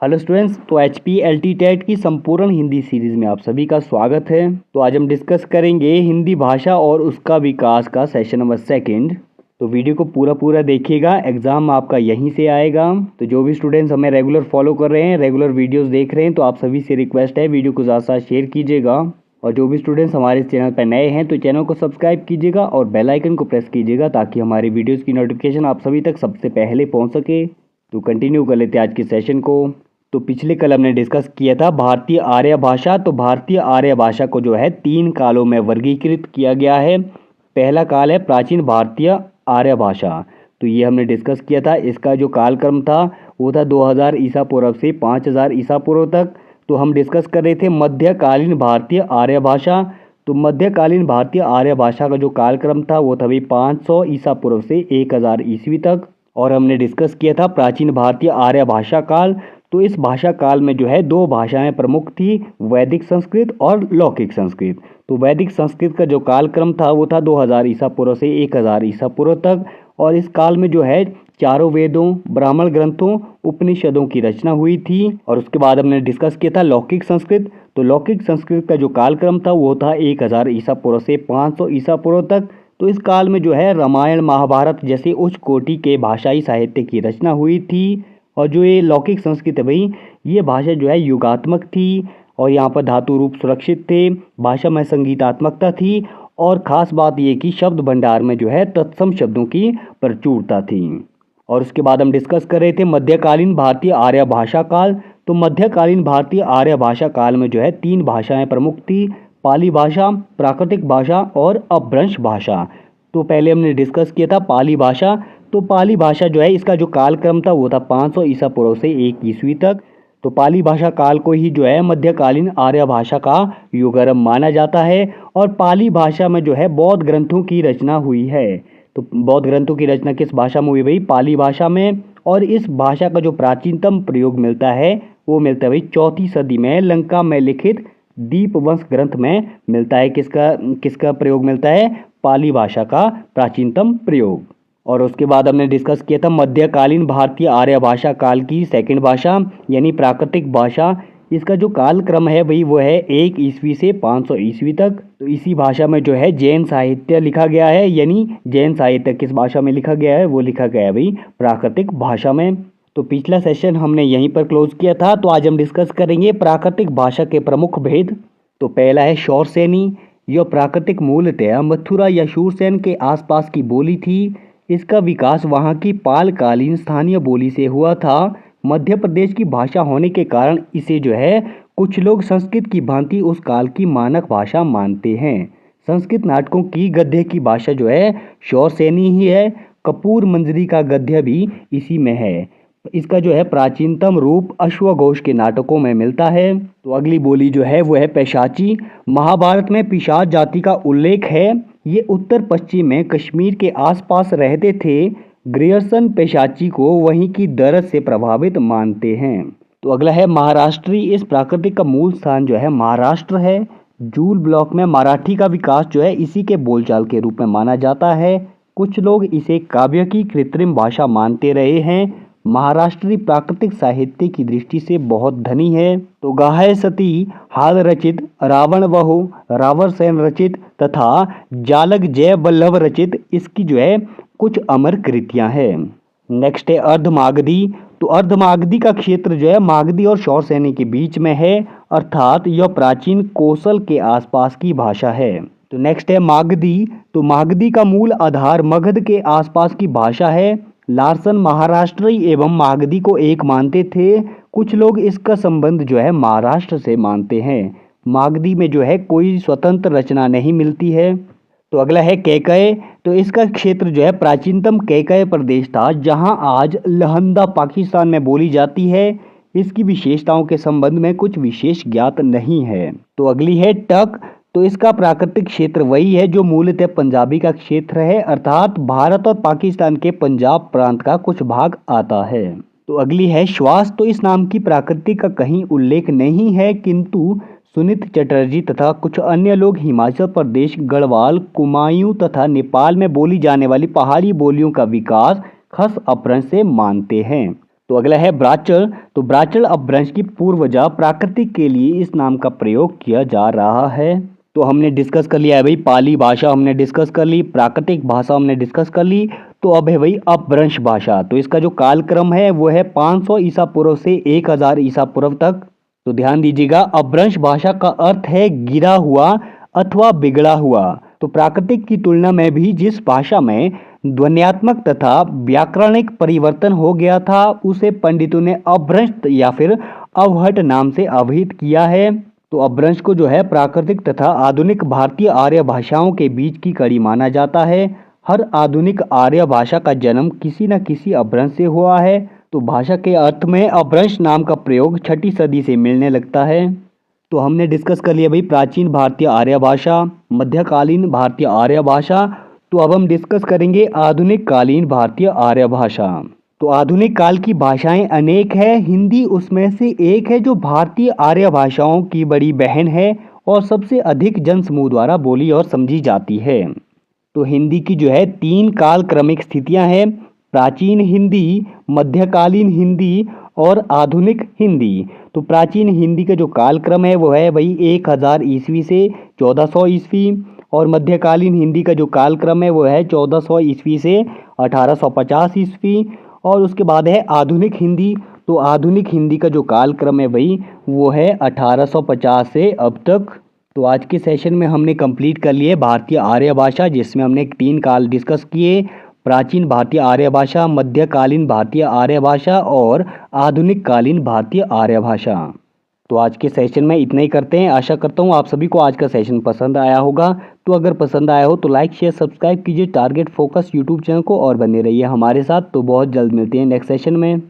Hello students, तो H P L T TET की संपूर्ण हिंदी सीरीज़ में आप सभी का स्वागत है। तो आज हम डिस्कस करेंगे हिंदी भाषा और उसका विकास का सेशन नंबर 2। तो वीडियो को पूरा देखिएगा, एग्ज़ाम आपका यहीं से आएगा। तो जो भी स्टूडेंट्स हमें रेगुलर फॉलो कर रहे हैं, रेगुलर वीडियोज़ देख रहे हैं, तो आप सभी से रिक्वेस्ट है वीडियो को ज़्यादा शेयर कीजिएगा। और जो भी स्टूडेंट्स हमारे चैनल पर नए हैं तो चैनल को सब्सक्राइब कीजिएगा और बेल आइकन को प्रेस कीजिएगा ताकि हमारी वीडियोज़ की नोटिफिकेशन आप सभी तक सबसे पहले पहुँच सके। तो कंटिन्यू कर लेते हैं आज के सेशन को। तो पिछले कल हमने डिस्कस किया था भारतीय आर्य भाषा। तो भारतीय आर्य भाषा को जो है 3 कालों में वर्गीकृत किया गया है। पहला काल है प्राचीन भारतीय आर्य भाषा। तो ये हमने डिस्कस किया था। इसका जो कालक्रम था वो था 2000 ईसा पूर्व से 5000 ईसा पूर्व तक। तो हम डिस्कस कर रहे थे मध्यकालीन भारतीय आर्य भाषा। तो मध्यकालीन भारतीय आर्य भाषा का जो कालक्रम था वो था भाई 500 ईसा पूर्व से 1000 ईस्वी तक। और हमने डिस्कस किया था प्राचीन भारतीय आर्य भाषा काल। तो इस भाषा काल में जो है 2 भाषाएं प्रमुख थी, वैदिक संस्कृत और लौकिक संस्कृत। तो वैदिक संस्कृत का जो कालक्रम था वो था 2000 ईसा पूर्व से 1000 ईसा पूर्व तक। और इस काल में जो है चारों वेदों, ब्राह्मण ग्रंथों, उपनिषदों की रचना हुई थी। और उसके बाद हमने डिस्कस किया था लौकिक संस्कृत। तो लौकिक संस्कृत का जो कालक्रम था वो था 1000 ईसा पूर्व से 500 ईसा पूर्व तक। तो इस काल में जो है रामायण, महाभारत जैसे उच्च कोटि के भाषाई साहित्य की रचना हुई थी। और जो ये लौकिक संस्कृत है भाई, ये भाषा जो है युगात्मक थी और यहाँ पर धातु रूप सुरक्षित थे। भाषा में संगीतात्मकता थी और ख़ास बात ये कि शब्द भंडार में जो है तत्सम शब्दों की प्रचुरता थी। और उसके बाद हम डिस्कस कर रहे थे मध्यकालीन भारतीय आर्य भाषा काल। तो मध्यकालीन भारतीय आर्य भाषा काल में जो है 3 भाषाएं प्रमुख थी, पाली भाषा, प्राकृतिक भाषा और अपभ्रंश भाषा। तो पहले हमने डिस्कस किया था पाली भाषा। तो पाली भाषा जो है इसका जो कालक्रम था वो था 500 ईसा पूर्व से 1 ईस्वी तक। तो पाली भाषा काल को ही जो है मध्यकालीन आर्य भाषा का युगरम माना जाता है। और पाली भाषा में जो है बौद्ध ग्रंथों की रचना हुई है। तो बौद्ध ग्रंथों की रचना किस भाषा में हुई भाई? पाली भाषा में। और इस भाषा का जो प्राचीनतम प्रयोग मिलता है वो मिलता है भाई 4वीं सदी में लंका में लिखित दीपवंश ग्रंथ में मिलता है। किसका प्रयोग मिलता है? पाली भाषा का प्राचीनतम प्रयोग। और उसके बाद हमने डिस्कस किया था मध्यकालीन भारतीय आर्य भाषा काल की 2nd भाषा यानी प्राकृतिक भाषा। इसका जो कालक्रम है भाई वो है 1 ईस्वी से 500 ईस्वी तक। तो इसी भाषा में जो है जैन साहित्य लिखा गया है, यानी जैन साहित्य किस भाषा में लिखा गया है? वो लिखा गया है भाई प्राकृतिक भाषा में। तो पिछला सेशन हमने यहीं पर क्लोज किया था। तो आज हम डिस्कस करेंगे प्राकृतिक भाषा के प्रमुख भेद। तो पहला है शौरसेनी। यह प्राकृतिक मूलतः मथुरा या शूरसेन के आसपास की बोली थी। इसका विकास वहाँ की पालकालीन स्थानीय बोली से हुआ था। मध्य प्रदेश की भाषा होने के कारण इसे जो है कुछ लोग संस्कृत की भांति उस काल की मानक भाषा मानते हैं। संस्कृत नाटकों की गद्य की भाषा जो है शौरसेनी ही है। कपूर मंजरी का गद्य भी इसी में है। इसका जो है प्राचीनतम रूप अश्वघोष के नाटकों में मिलता है। तो अगली बोली जो है वो है पैशाची। महाभारत में पिशाच जाति का उल्लेख है। ये उत्तर पश्चिम में कश्मीर के आसपास रहते थे। ग्रियर्सन पैशाची को वहीं की दरद से प्रभावित मानते हैं। तो अगला है महाराष्ट्री। इस प्राकृतिक का मूल स्थान जो है महाराष्ट्र है। जूल ब्लॉक में मराठी का विकास जो है इसी के बोलचाल के रूप में माना जाता है। कुछ लोग इसे काव्य की कृत्रिम भाषा मानते रहे हैं। महाराष्ट्री प्राकृतिक साहित्य की दृष्टि से बहुत धनी है। तो गाहे सती हाल रचित, रावण वहु रावर सेन रचित तथा जालक जय वल्लभ रचित इसकी जो है कुछ अमर कृतियां हैं। नेक्स्ट है अर्धमागधी। तो अर्धमागधी का क्षेत्र जो है मागधी और शौरसेनी के बीच में है, अर्थात यह प्राचीन कोसल के आसपास की भाषा है। तो नेक्स्ट है मागधी। तो मागधी का मूल आधार मगध के आसपास की भाषा है। लार्सन महाराष्ट्री एवं मागधी को एक मानते थे। कुछ लोग इसका संबंध जो है महाराष्ट्र से मानते हैं। मागधी में जो है कोई स्वतंत्र रचना नहीं मिलती है। तो अगला है कैकय। तो इसका क्षेत्र जो है प्राचीनतम कैकय प्रदेश था, जहां आज लहंदा पाकिस्तान में बोली जाती है। इसकी विशेषताओं के संबंध में कुछ विशेष ज्ञात नहीं है। तो अगली है टक। तो इसका प्राकृतिक क्षेत्र वही है जो मूलतः पंजाबी का क्षेत्र है, अर्थात भारत और पाकिस्तान के पंजाब प्रांत का कुछ भाग आता है। तो अगली है श्वास। तो इस नाम की प्राकृतिक का कहीं उल्लेख नहीं है, किंतु सुनीत चटर्जी तथा कुछ अन्य लोग हिमाचल प्रदेश, गढ़वाल, कुमायूं तथा नेपाल में बोली जाने वाली पहाड़ी बोलियों का विकास खस अपभ्रंश से मानते हैं। तो अगला है ब्राचल। तो ब्राचल अपभ्रंश की पूर्वजा प्राकृतिक के लिए इस नाम का प्रयोग किया जा रहा है। तो हमने डिस्कस कर लिया है भाई, पाली भाषा हमने डिस्कस कर ली, प्राकृतिक भाषा हमने डिस्कस कर ली। तो अब है भाई अपभ्रंश भाषा। तो इसका जो कालक्रम है वो है 500 ईसा पूर्व से 1000 ईसा पूर्व तक। तो ध्यान दीजिएगा, अपभ्रंश भाषा का अर्थ है गिरा हुआ अथवा बिगड़ा हुआ। तो प्राकृतिक की तुलना में भी जिस भाषा में ध्वन्यात्मक तथा व्याकरणिक परिवर्तन हो गया था उसे पंडितों ने अपभ्रंश या फिर अवहट नाम से अभिहित किया है। तो अपभ्रंश को जो है प्राकृतिक तथा आधुनिक भारतीय आर्य भाषाओं के बीच की कड़ी माना जाता है। हर आधुनिक आर्य भाषा का जन्म किसी न किसी अपभ्रंश से हुआ है। तो भाषा के अर्थ में अपभ्रंश नाम का प्रयोग 6ठी सदी से मिलने लगता है। तो हमने डिस्कस कर लिया भाई प्राचीन भारतीय आर्य भाषा, मध्यकालीन भारतीय आर्य भाषा। तो अब हम डिस्कस करेंगे आधुनिक कालीन भारतीय आर्य भाषा। तो आधुनिक काल की भाषाएं अनेक है, हिंदी उसमें से एक है जो भारतीय आर्य भाषाओं की बड़ी बहन है और सबसे अधिक जनसमूह द्वारा बोली और समझी जाती है। तो हिंदी की जो है 3 काल क्रमिक स्थितियां हैं, प्राचीन हिंदी, मध्यकालीन हिंदी और आधुनिक हिंदी। तो प्राचीन हिंदी का जो कालक्रम है वो है भाई 1000 ईस्वी से 1400 ईस्वी, और मध्यकालीन हिंदी का जो कालक्रम है वो है 1400 ईस्वी से 1850 ईस्वी, और उसके बाद है आधुनिक हिंदी। तो आधुनिक हिंदी का जो कालक्रम है भाई वो है 1850 से अब तक। तो आज के सेशन में हमने कंप्लीट कर लिए भारतीय आर्य भाषा, जिसमें हमने 3 काल डिस्कस किए, प्राचीन भारतीय आर्य भाषा, मध्यकालीन भारतीय आर्य भाषा और आधुनिक कालीन भारतीय आर्य भाषा। तो आज के सेशन में इतना ही करते हैं। आशा करता हूँ आप सभी को आज का सेशन पसंद आया होगा। तो अगर पसंद आया हो तो लाइक शेयर सब्सक्राइब कीजिए टारगेट फोकस यूट्यूब चैनल को और बने रहिए हमारे साथ। तो बहुत जल्द मिलते हैं नेक्स्ट सेशन में।